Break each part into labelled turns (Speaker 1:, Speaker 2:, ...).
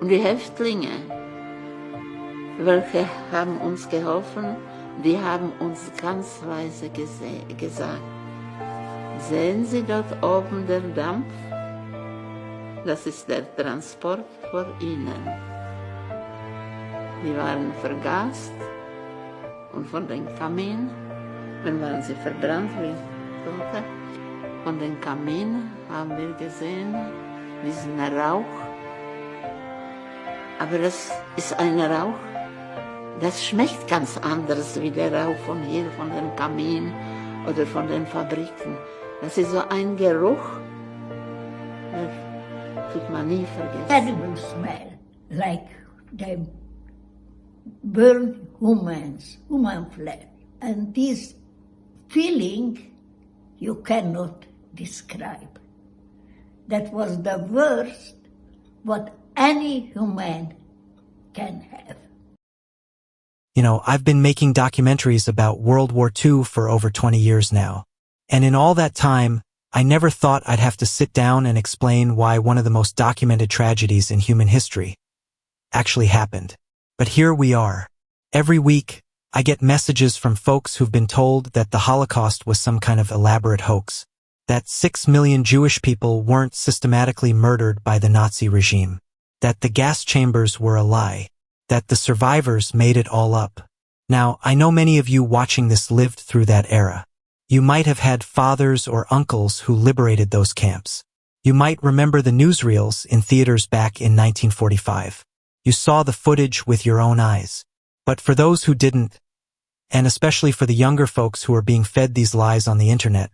Speaker 1: Und die Häftlinge, welche haben uns geholfen, die haben uns ganz leise gesagt, sehen Sie dort oben den Dampf? Das ist der Transport vor Ihnen. Die waren vergast und von dem Kamin, wenn waren sie verbrannt wie Tote, von dem Kamin haben wir gesehen diesen Rauch. Aber das ist ein Rauch, das schmeckt ganz anders wie der Rauch von hier, von dem Kamin oder von den Fabriken. Das ist so ein Geruch, das wird man nie vergessen.
Speaker 2: Terrible smell, like they burn human flesh. And this feeling you cannot describe. That was the worst what any human can have.
Speaker 3: You know, I've been making documentaries about World War II for over 20 years now. And in all that time, I never thought I'd have to sit down and explain why one of the most documented tragedies in human history actually happened. But here we are. Every week, I get messages from folks who've been told that the Holocaust was some kind of elaborate hoax, that 6 million Jewish people weren't systematically murdered by the Nazi regime, that the gas chambers were a lie, that the survivors made it all up. Now, I know many of you watching this lived through that era. You might have had fathers or uncles who liberated those camps. You might remember the newsreels in theaters back in 1945. You saw the footage with your own eyes. But for those who didn't, and especially for the younger folks who are being fed these lies on the internet,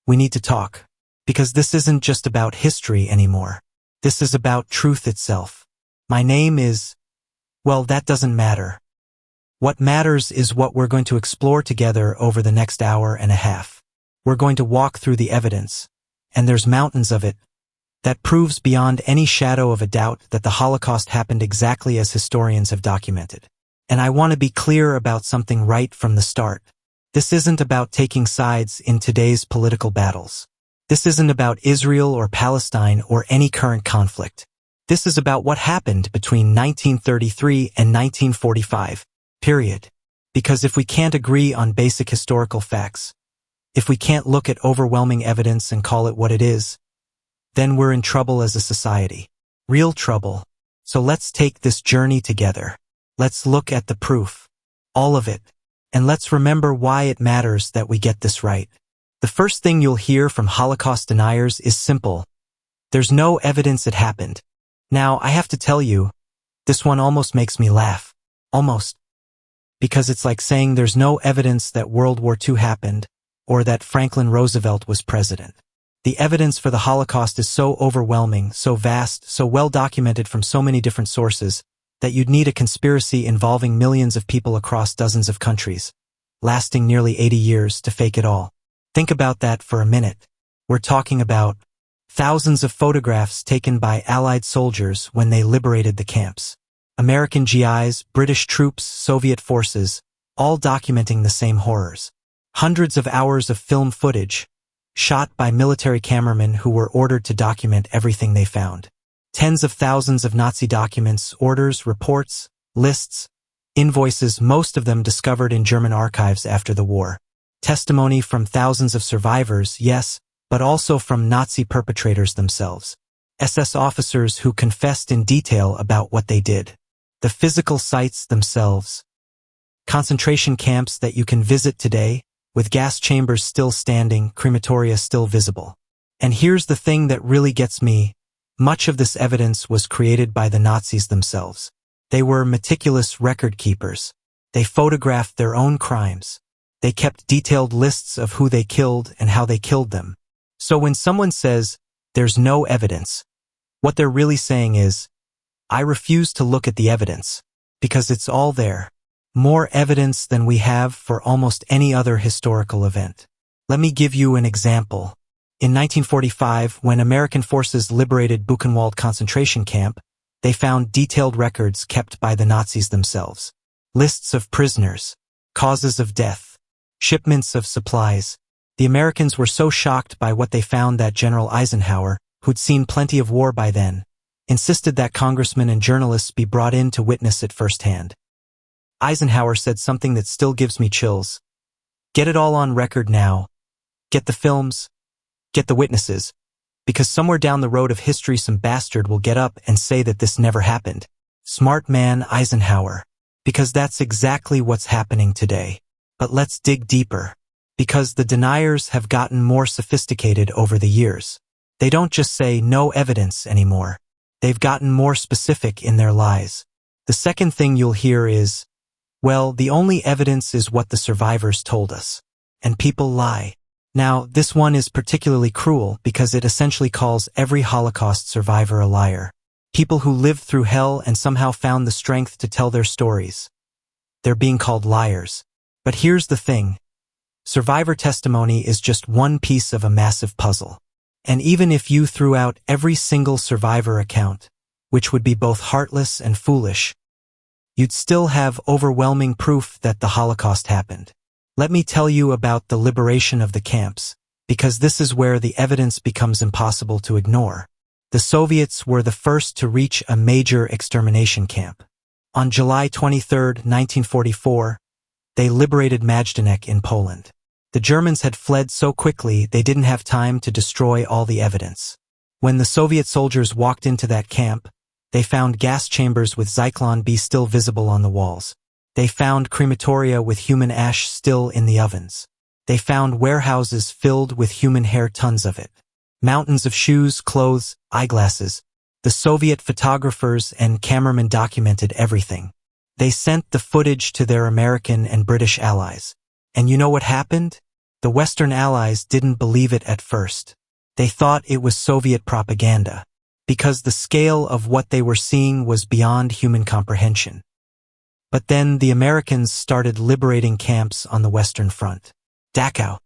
Speaker 3: we need to talk. Because this isn't just about history anymore. This is about truth itself. My name is, well, that doesn't matter. What matters is what we're going to explore together over the next hour and a half. We're going to walk through the evidence, and there's mountains of it, that proves beyond any shadow of a doubt that the Holocaust happened exactly as historians have documented. And I want to be clear about something right from the start. This isn't about taking sides in today's political battles. This isn't about Israel or Palestine or any current conflict. This is about what happened between 1933 and 1945, period. Because if we can't agree on basic historical facts, if we can't look at overwhelming evidence and call it what it is, then we're in trouble as a society. Real trouble. So let's take this journey together. Let's look at the proof. All of it. And let's remember why it matters that we get this right. The first thing you'll hear from Holocaust deniers is simple. There's no evidence it happened. Now, I have to tell you, this one almost makes me laugh. Almost. Because it's like saying there's no evidence that World War II happened, or that Franklin Roosevelt was president. The evidence for the Holocaust is so overwhelming, so vast, so well documented from so many different sources, that you'd need a conspiracy involving millions of people across dozens of countries, lasting nearly 80 years to fake it all. Think about that for a minute. We're talking about thousands of photographs taken by Allied soldiers when they liberated the camps. American GIs, British troops, Soviet forces, all documenting the same horrors. Hundreds of hours of film footage, shot by military cameramen who were ordered to document everything they found. Tens of thousands of Nazi documents, orders, reports, lists, invoices, most of them discovered in German archives after the war. Testimony from thousands of survivors, yes, but also from Nazi perpetrators themselves. SS officers who confessed in detail about what they did. The physical sites themselves. Concentration camps that you can visit today, with gas chambers still standing, crematoria still visible. And here's the thing that really gets me. Much of this evidence was created by the Nazis themselves. They were meticulous record keepers. They photographed their own crimes. They kept detailed lists of who they killed and how they killed them. So when someone says, there's no evidence, what they're really saying is, I refuse to look at the evidence, because it's all there. More evidence than we have for almost any other historical event. Let me give you an example. In 1945, when American forces liberated Buchenwald concentration camp, they found detailed records kept by the Nazis themselves. Lists of prisoners, causes of death, shipments of supplies. The Americans were so shocked by what they found that General Eisenhower, who'd seen plenty of war by then, insisted that congressmen and journalists be brought in to witness it firsthand. Eisenhower said something that still gives me chills. Get it all on record now. Get the films. Get the witnesses. Because somewhere down the road of history some bastard will get up and say that this never happened. Smart man Eisenhower. Because that's exactly what's happening today. But let's dig deeper. Because the deniers have gotten more sophisticated over the years. They don't just say no evidence anymore. They've gotten more specific in their lies. The second thing you'll hear is, well, the only evidence is what the survivors told us. And people lie. Now, this one is particularly cruel because it essentially calls every Holocaust survivor a liar. People who lived through hell and somehow found the strength to tell their stories. They're being called liars. But here's the thing. Survivor testimony is just one piece of a massive puzzle. And even if you threw out every single survivor account, which would be both heartless and foolish, you'd still have overwhelming proof that the Holocaust happened. Let me tell you about the liberation of the camps, because this is where the evidence becomes impossible to ignore. The Soviets were the first to reach a major extermination camp. On July 23, 1944, they liberated Majdanek in Poland. The Germans had fled so quickly they didn't have time to destroy all the evidence. When the Soviet soldiers walked into that camp, they found gas chambers with Zyklon B still visible on the walls. They found crematoria with human ash still in the ovens. They found warehouses filled with human hair, tons of it. Mountains of shoes, clothes, eyeglasses. The Soviet photographers and cameramen documented everything. They sent the footage to their American and British allies. And you know what happened? The Western allies didn't believe it at first. They thought it was Soviet propaganda, because the scale of what they were seeing was beyond human comprehension. But then the Americans started liberating camps on the Western Front. Dachau,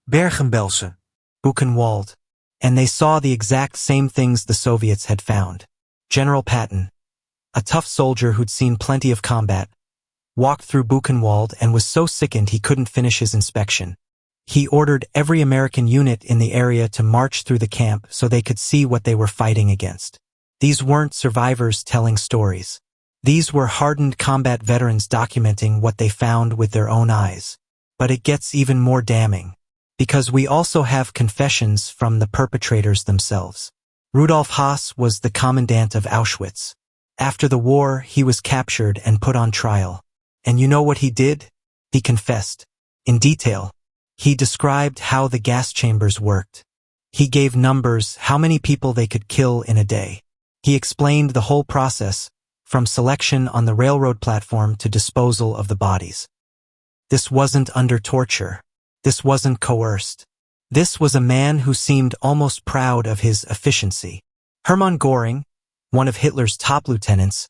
Speaker 3: Bergen-Belsen, Buchenwald, and they saw the exact same things the Soviets had found. General Patton, a tough soldier who'd seen plenty of combat, walked through Buchenwald and was so sickened he couldn't finish his inspection. He ordered every American unit in the area to march through the camp so they could see what they were fighting against. These weren't survivors telling stories. These were hardened combat veterans documenting what they found with their own eyes. But it gets even more damning, because we also have confessions from the perpetrators themselves. Rudolf Haas was the commandant of Auschwitz. After the war, he was captured and put on trial. And you know what he did? He confessed. In detail. He described how the gas chambers worked. He gave numbers, how many people they could kill in a day. He explained the whole process, from selection on the railroad platform to disposal of the bodies. This wasn't under torture. This wasn't coerced. This was a man who seemed almost proud of his efficiency. Hermann Göring, one of Hitler's top lieutenants,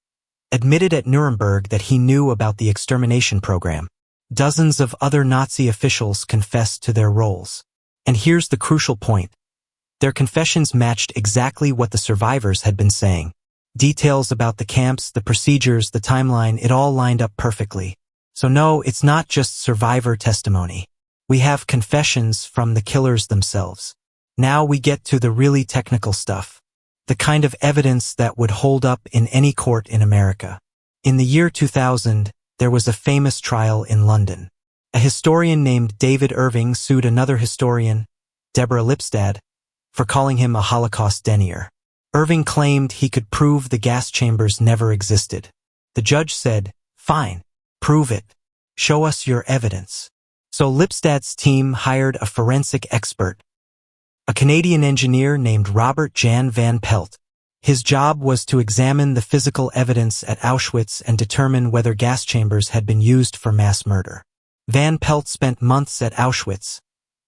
Speaker 3: admitted at Nuremberg that he knew about the extermination program. Dozens of other Nazi officials confessed to their roles. And here's the crucial point. Their confessions matched exactly what the survivors had been saying. Details about the camps, the procedures, the timeline, it all lined up perfectly. So no, it's not just survivor testimony. We have confessions from the killers themselves. Now we get to the really technical stuff. The kind of evidence that would hold up in any court in America. In the year 2000, there was a famous trial in London. A historian named David Irving sued another historian, Deborah Lipstadt, for calling him a Holocaust denier. Irving claimed he could prove the gas chambers never existed. The judge said, "Fine, prove it. Show us your evidence." So Lipstadt's team hired a forensic expert, a Canadian engineer named Robert Jan van Pelt. His job was to examine the physical evidence at Auschwitz and determine whether gas chambers had been used for mass murder. Van Pelt spent months at Auschwitz,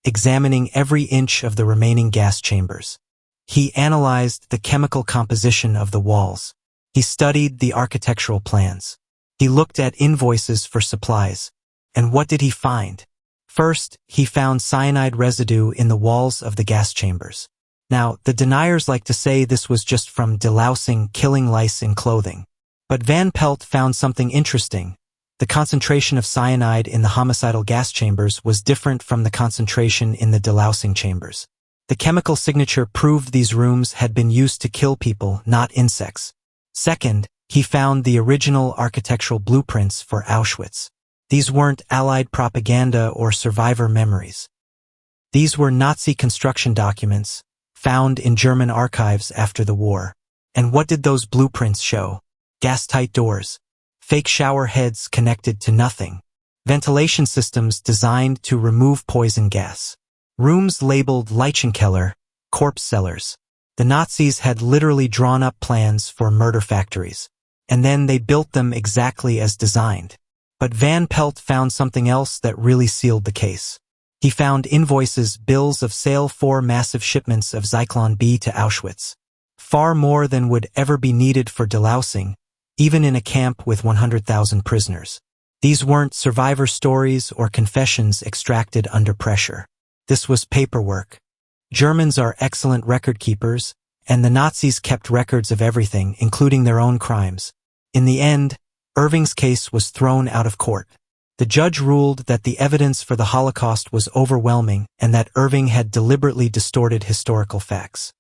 Speaker 3: examining every inch of the remaining gas chambers. He analyzed the chemical composition of the walls. He studied the architectural plans. He looked at invoices for supplies. And what did he find? First, he found cyanide residue in the walls of the gas chambers. Now, the deniers like to say this was just from delousing, killing lice in clothing. But Van Pelt found something interesting. The concentration of cyanide in the homicidal gas chambers was different from the concentration in the delousing chambers. The chemical signature proved these rooms had been used to kill people, not insects. Second, he found the original architectural blueprints for Auschwitz. These weren't Allied propaganda or survivor memories. These were Nazi construction documents, found in German archives after the war. And what did those blueprints show? Gas-tight doors, fake shower heads connected to nothing, ventilation systems designed to remove poison gas, rooms labeled Leichenkeller, corpse cellars. The Nazis had literally drawn up plans for murder factories, and then they built them exactly as designed. But Van Pelt found something else that really sealed the case. He found invoices, bills of sale for massive shipments of Zyklon B to Auschwitz. Far more than would ever be needed for delousing, even in a camp with 100,000 prisoners. These weren't survivor stories or confessions extracted under pressure. This was paperwork. Germans are excellent record keepers, and the Nazis kept records of everything, including their own crimes. In the end, Irving's case was thrown out of court. The judge ruled that the evidence for the Holocaust was overwhelming and that Irving had deliberately distorted historical facts.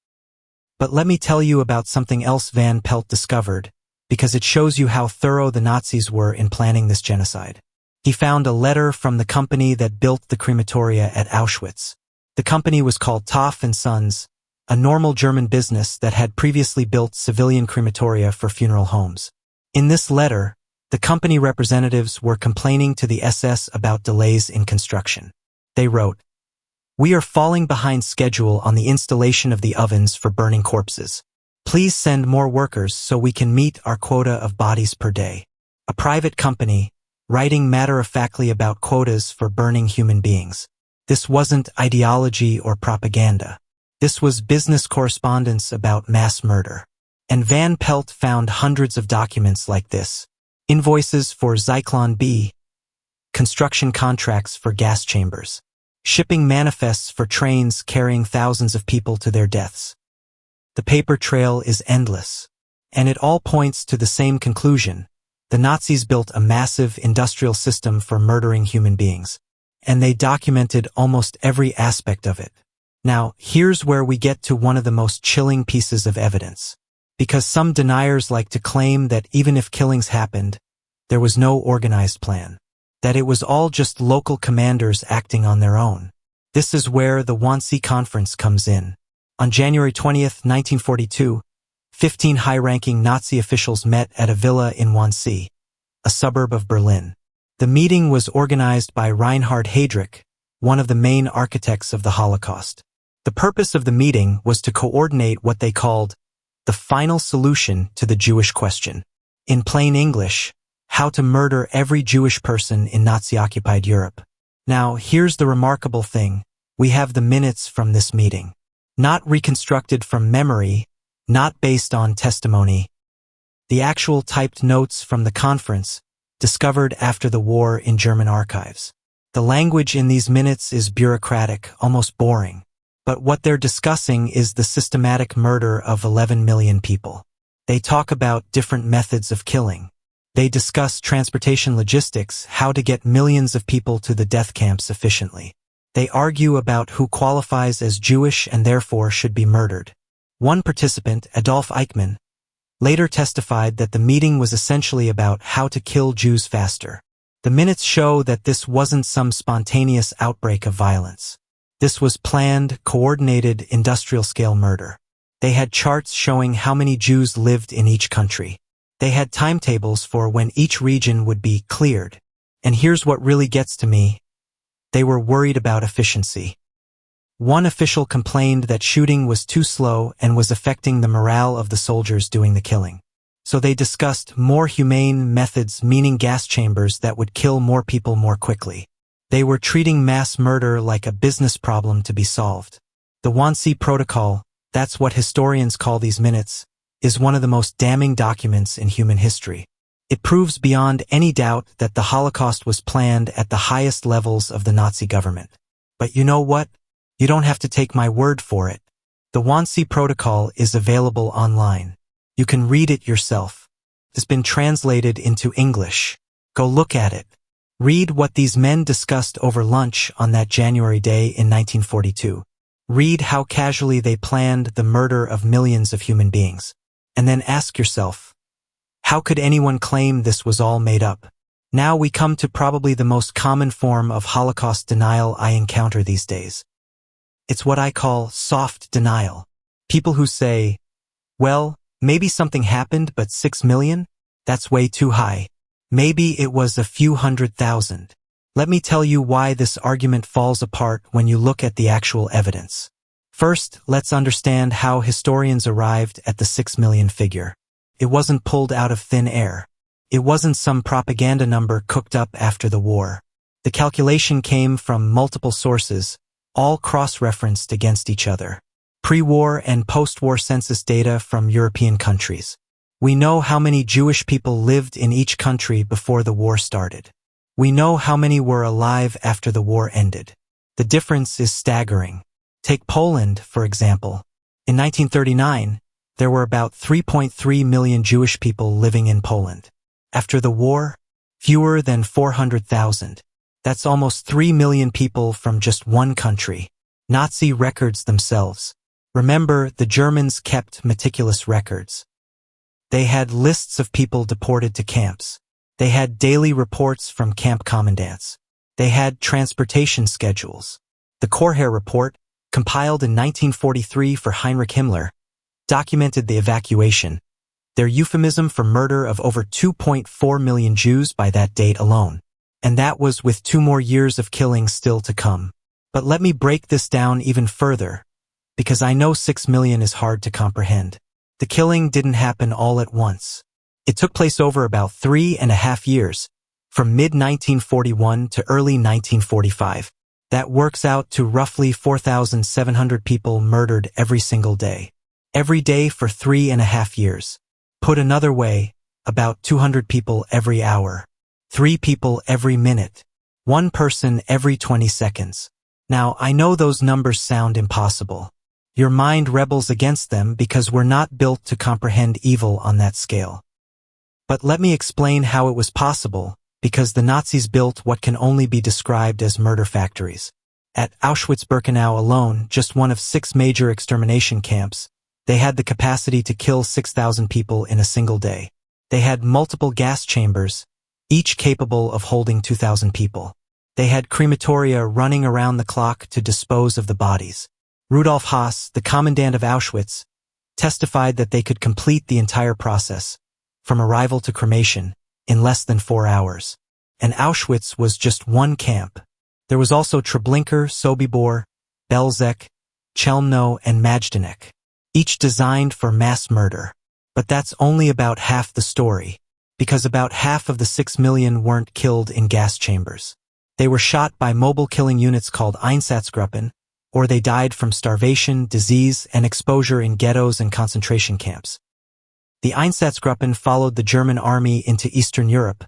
Speaker 3: But let me tell you about something else Van Pelt discovered, because it shows you how thorough the Nazis were in planning this genocide. He found a letter from the company that built the crematoria at Auschwitz. The company was called Toff & Sons, a normal German business that had previously built civilian crematoria for funeral homes. In this letter, the company representatives were complaining to the SS about delays in construction. They wrote, "We are falling behind schedule on the installation of the ovens for burning corpses. Please send more workers so we can meet our quota of bodies per day." A private company, writing matter-of-factly about quotas for burning human beings. This wasn't ideology or propaganda. This was business correspondence about mass murder. And Van Pelt found hundreds of documents like this. Invoices for Zyklon B, construction contracts for gas chambers, shipping manifests for trains carrying thousands of people to their deaths. The paper trail is endless, and it all points to the same conclusion. The Nazis built a massive industrial system for murdering human beings, and they documented almost every aspect of it. Now, here's where we get to one of the most chilling pieces of evidence. Because some deniers like to claim that even if killings happened, there was no organized plan. That it was all just local commanders acting on their own. This is where the Wannsee Conference comes in. On January 20th, 1942, 15 high-ranking Nazi officials met at a villa in Wannsee, a suburb of Berlin. The meeting was organized by Reinhard Heydrich, one of the main architects of the Holocaust. The purpose of the meeting was to coordinate what they called the final solution to the Jewish question. In plain English, how to murder every Jewish person in Nazi-occupied Europe. Now, here's the remarkable thing. We have the minutes from this meeting. Not reconstructed from memory, not based on testimony. The actual typed notes from the conference, discovered after the war in German archives. The language in these minutes is bureaucratic, almost boring. But what they're discussing is the systematic murder of 11 million people. They talk about different methods of killing. They discuss transportation logistics, how to get millions of people to the death camps efficiently. They argue about who qualifies as Jewish and therefore should be murdered. One participant, Adolf Eichmann, later testified that the meeting was essentially about how to kill Jews faster. The minutes show that this wasn't some spontaneous outbreak of violence. This was planned, coordinated, industrial-scale murder. They had charts showing how many Jews lived in each country. They had timetables for when each region would be cleared. And here's what really gets to me. They were worried about efficiency. One official complained that shooting was too slow and was affecting the morale of the soldiers doing the killing. So they discussed more humane methods, meaning gas chambers that would kill more people more quickly. They were treating mass murder like a business problem to be solved. The Wannsee Protocol, that's what historians call these minutes, is one of the most damning documents in human history. It proves beyond any doubt that the Holocaust was planned at the highest levels of the Nazi government. But you know what? You don't have to take my word for it. The Wannsee Protocol is available online. You can read it yourself. It's been translated into English. Go look at it. Read what these men discussed over lunch on that January day in 1942. Read how casually they planned the murder of millions of human beings. And then ask yourself, how could anyone claim this was all made up? Now we come to probably the most common form of Holocaust denial I encounter these days. It's what I call soft denial. People who say, well, maybe something happened, but 6 million? That's way too high. Maybe it was a few 100,000. Let me tell you why this argument falls apart when you look at the actual evidence. First, let's understand how historians arrived at the 6 million figure. It wasn't pulled out of thin air. It wasn't some propaganda number cooked up after the war. The calculation came from multiple sources, all cross-referenced against each other. Pre-war and post-war census data from European countries. We know how many Jewish people lived in each country before the war started. We know how many were alive after the war ended. The difference is staggering. Take Poland, for example. In 1939, there were about 3.3 million Jewish people living in Poland. After the war, fewer than 400,000. That's almost 3 million people from just one country. Nazi records themselves. Remember, the Germans kept meticulous records. They had lists of people deported to camps. They had daily reports from camp commandants. They had transportation schedules. The Korher report, compiled in 1943 for Heinrich Himmler, documented the evacuation, their euphemism for murder of over 2.4 million Jews by that date alone. And that was with 2 more years of killing still to come. But let me break this down even further, because I know 6 million is hard to comprehend. The killing didn't happen all at once. It took place over about 3.5 years, from mid-1941 to early 1945. That works out to roughly 4,700 people murdered every single day. Every day for 3.5 years. Put another way, about 200 people every hour. 3 people every minute. 1 person every 20 seconds. Now, I know those numbers sound impossible. Your mind rebels against them because we're not built to comprehend evil on that scale. But let me explain how it was possible, because the Nazis built what can only be described as murder factories. At Auschwitz-Birkenau alone, just one of 6 major extermination camps, they had the capacity to kill 6,000 people in a single day. They had multiple gas chambers, each capable of holding 2,000 people. They had crematoria running around the clock to dispose of the bodies. Rudolf Haas, the commandant of Auschwitz, testified that they could complete the entire process, from arrival to cremation, in less than 4 hours. And Auschwitz was just one camp. There was also Treblinka, Sobibor, Belzec, Chelmno, and Majdanek, each designed for mass murder. But that's only about half the story, because about half of the 6 million weren't killed in gas chambers. They were shot by mobile killing units called Einsatzgruppen, or they died from starvation, disease, and exposure in ghettos and concentration camps. The Einsatzgruppen followed the German army into Eastern Europe,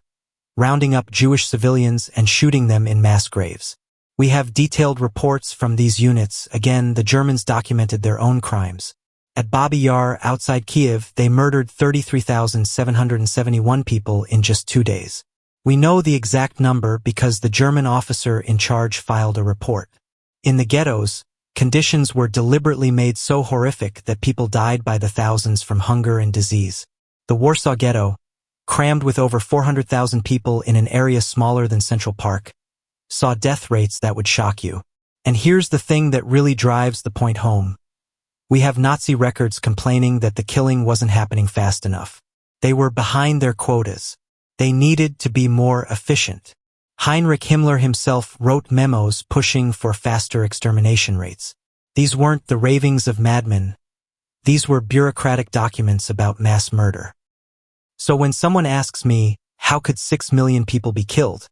Speaker 3: rounding up Jewish civilians and shooting them in mass graves. We have detailed reports from these units. Again, the Germans documented their own crimes. At Babi Yar, outside Kiev, they murdered 33,771 people in just 2 days. We know the exact number because the German officer in charge filed a report. In the ghettos, conditions were deliberately made so horrific that people died by the thousands from hunger and disease. The Warsaw Ghetto, crammed with over 400,000 people in an area smaller than Central Park, saw death rates that would shock you. And here's the thing that really drives the point home. We have Nazi records complaining that the killing wasn't happening fast enough. They were behind their quotas. They needed to be more efficient. Heinrich Himmler himself wrote memos pushing for faster extermination rates. These weren't the ravings of madmen. These were bureaucratic documents about mass murder. So when someone asks me, how could 6 million people be killed?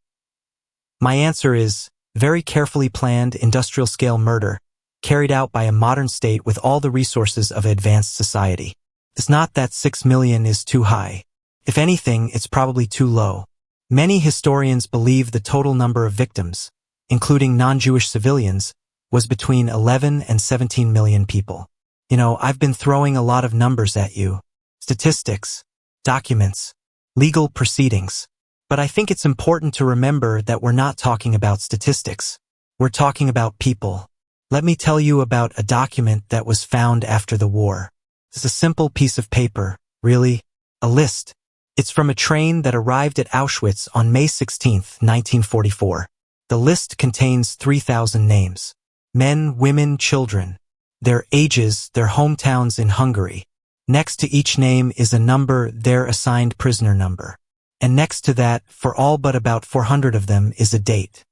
Speaker 3: My answer is, very carefully planned industrial-scale murder, carried out by a modern state with all the resources of advanced society. It's not that 6 million is too high. If anything, it's probably too low. Many historians believe the total number of victims, including non-Jewish civilians, was between 11 and 17 million people. You know, I've been throwing a lot of numbers at you. Statistics, documents, legal proceedings. But I think it's important to remember that we're not talking about statistics. We're talking about people. Let me tell you about a document that was found after the war. It's a simple piece of paper, really, a list. It's from a train that arrived at Auschwitz on May 16, 1944. The list contains 3,000 names. Men, women, children. Their ages, their hometowns in Hungary. Next to each name is a number, their assigned prisoner number. And next to that, for all but about 400 of them, is a date.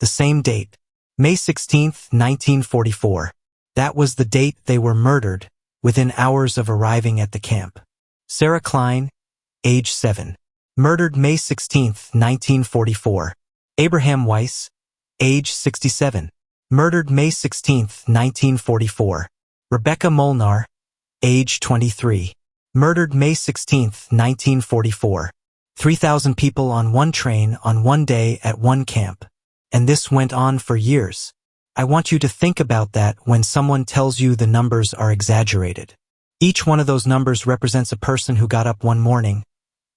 Speaker 3: The same date. May 16, 1944. That was the date they were murdered, within hours of arriving at the camp. Sarah Klein, age 7. Murdered May 16, 1944. Abraham Weiss, age 67. Murdered May 16, 1944. Rebecca Molnar, age 23. Murdered May 16, 1944. 3,000 people on one train on one day at one camp. And this went on for years. I want you to think about that when someone tells you the numbers are exaggerated. Each one of those numbers represents a person who got up one morning,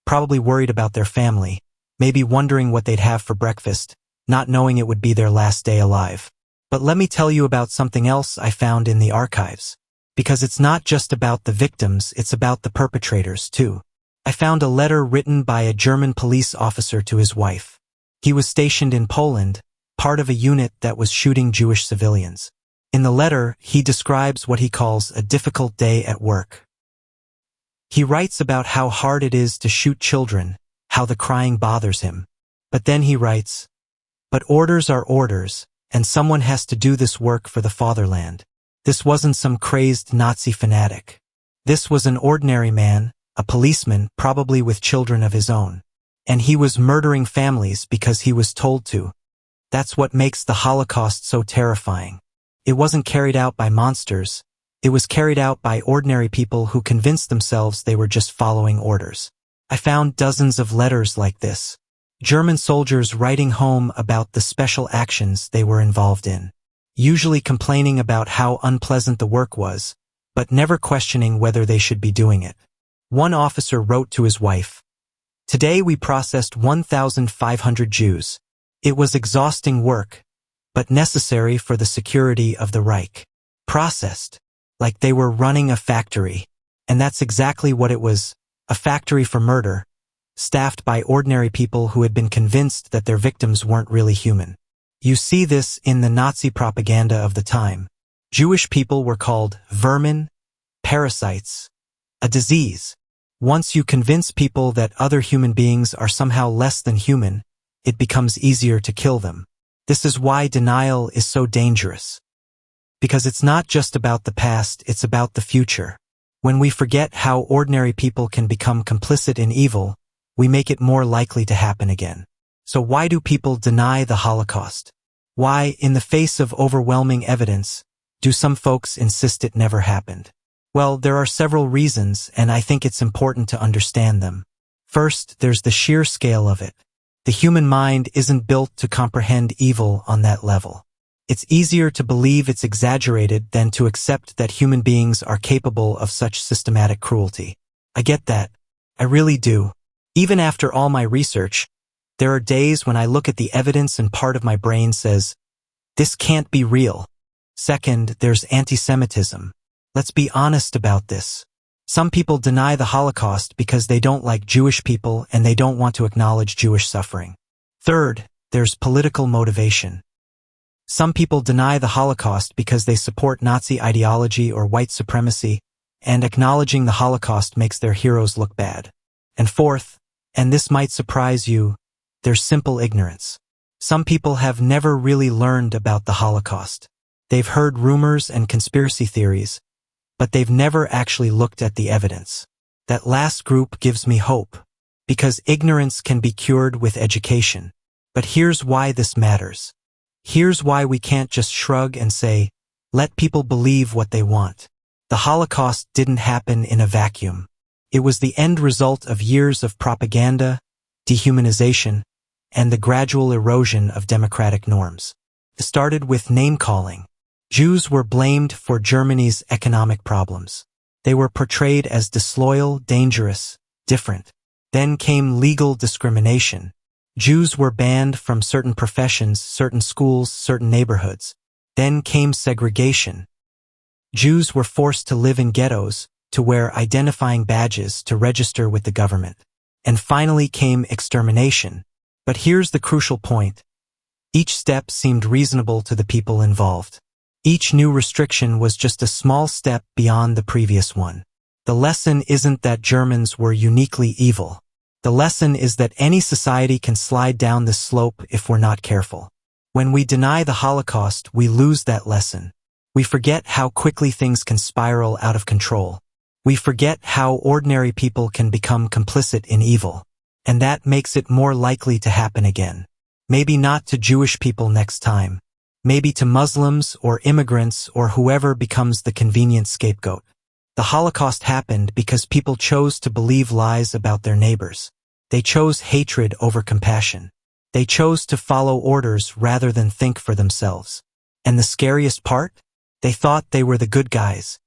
Speaker 3: probably worried about their family, maybe wondering what they'd have for breakfast, not knowing it would be their last day alive. But let me tell you about something else I found in the archives. Because it's not just about the victims, it's about the perpetrators, too. I found a letter written by a German police officer to his wife. He was stationed in Poland, part of a unit that was shooting Jewish civilians. In the letter, he describes what he calls a difficult day at work. He writes about how hard it is to shoot children, how the crying bothers him. But then he writes, "But orders are orders, and someone has to do this work for the fatherland." This wasn't some crazed Nazi fanatic. This was an ordinary man, a policeman, probably with children of his own. And he was murdering families because he was told to. That's what makes the Holocaust so terrifying. It wasn't carried out by monsters. It was carried out by ordinary people who convinced themselves they were just following orders. I found dozens of letters like this. German soldiers writing home about the special actions they were involved in. Usually complaining about how unpleasant the work was, but never questioning whether they should be doing it. One officer wrote to his wife, "Today we processed 1,500 Jews. It was exhausting work, but necessary for the security of the Reich. Processed, like they were running a factory." And that's exactly what it was, a factory for murder, staffed by ordinary people who had been convinced that their victims weren't really human. You see this in the Nazi propaganda of the time. Jewish people were called vermin, parasites, a disease. Once you convince people that other human beings are somehow less than human, it becomes easier to kill them. This is why denial is so dangerous. Because it's not just about the past, it's about the future. When we forget how ordinary people can become complicit in evil, we make it more likely to happen again. So why do people deny the Holocaust? Why, in the face of overwhelming evidence, do some folks insist it never happened? Well, there are several reasons, and I think it's important to understand them. First, there's the sheer scale of it. The human mind isn't built to comprehend evil on that level. It's easier to believe it's exaggerated than to accept that human beings are capable of such systematic cruelty. I get that. I really do. Even after all my research, there are days when I look at the evidence and part of my brain says, this can't be real. Second, there's anti-Semitism. Let's be honest about this. Some people deny the Holocaust because they don't like Jewish people and they don't want to acknowledge Jewish suffering. Third, there's political motivation. Some people deny the Holocaust because they support Nazi ideology or white supremacy, and acknowledging the Holocaust makes their heroes look bad. And fourth, and this might surprise you, there's simple ignorance. Some people have never really learned about the Holocaust. They've heard rumors and conspiracy theories, but they've never actually looked at the evidence. That last group gives me hope, because ignorance can be cured with education. But here's why this matters. Here's why we can't just shrug and say, let people believe what they want. The Holocaust didn't happen in a vacuum. It was the end result of years of propaganda, dehumanization, and the gradual erosion of democratic norms. It started with name-calling. Jews were blamed for Germany's economic problems. They were portrayed as disloyal, dangerous, different. Then came legal discrimination. Jews were banned from certain professions, certain schools, certain neighborhoods. Then came segregation. Jews were forced to live in ghettos, to wear identifying badges, to register with the government. And finally came extermination. But here's the crucial point. Each step seemed reasonable to the people involved. Each new restriction was just a small step beyond the previous one. The lesson isn't that Germans were uniquely evil. The lesson is that any society can slide down this slope if we're not careful. When we deny the Holocaust, we lose that lesson. We forget how quickly things can spiral out of control. We forget how ordinary people can become complicit in evil. And that makes it more likely to happen again. Maybe not to Jewish people next time. Maybe to Muslims or immigrants or whoever becomes the convenient scapegoat. The Holocaust happened because people chose to believe lies about their neighbors. They chose hatred over compassion. They chose to follow orders rather than think for themselves. And the scariest part? They thought they were the good guys.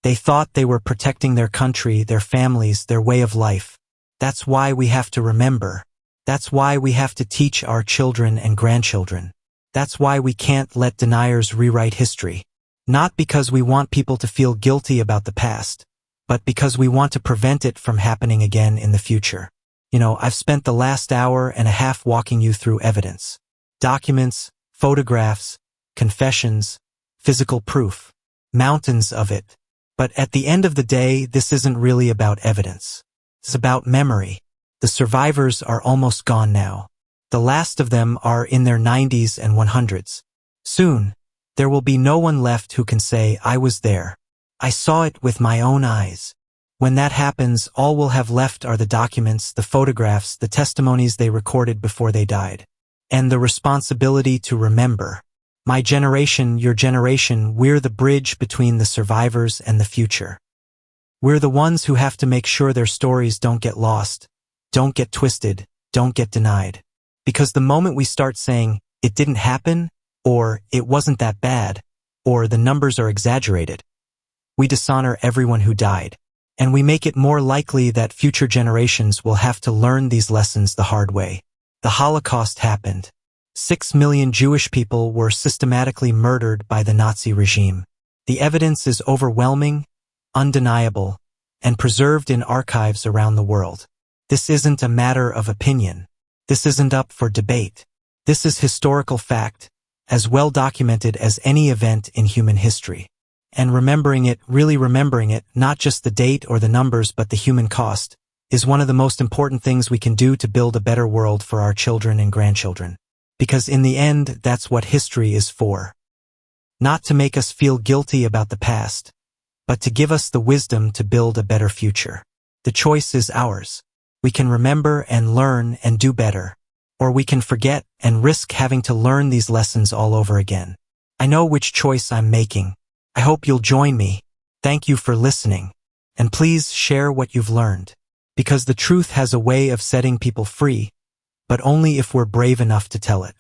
Speaker 3: They thought they were protecting their country, their families, their way of life. That's why we have to remember. That's why we have to teach our children and grandchildren. That's why we can't let deniers rewrite history. Not because we want people to feel guilty about the past, but because we want to prevent it from happening again in the future. I've spent the last hour and a half walking you through evidence. Documents, photographs, confessions, physical proof. Mountains of it. But at the end of the day, this isn't really about evidence. It's about memory. The survivors are almost gone now. The last of them are in their 90s and 100s. Soon, there will be no one left who can say, I was there. I saw it with my own eyes. When that happens, all we'll have left are the documents, the photographs, the testimonies they recorded before they died. And the responsibility to remember. My generation, your generation, we're the bridge between the survivors and the future. We're the ones who have to make sure their stories don't get lost, don't get twisted, don't get denied. Because the moment we start saying, it didn't happen, or it wasn't that bad, or the numbers are exaggerated, we dishonor everyone who died. And we make it more likely that future generations will have to learn these lessons the hard way. The Holocaust happened. 6 million Jewish people were systematically murdered by the Nazi regime. The evidence is overwhelming, undeniable, and preserved in archives around the world. This isn't a matter of opinion. This isn't up for debate. This is historical fact, as well documented as any event in human history. And remembering it, really remembering it, not just the date or the numbers but the human cost, is one of the most important things we can do to build a better world for our children and grandchildren. Because in the end, that's what history is for. Not to make us feel guilty about the past, but to give us the wisdom to build a better future. The choice is ours. We can remember and learn and do better. Or we can forget and risk having to learn these lessons all over again. I know which choice I'm making. I hope you'll join me. Thank you for listening. And please share what you've learned. Because the truth has a way of setting people free, but only if we're brave enough to tell it.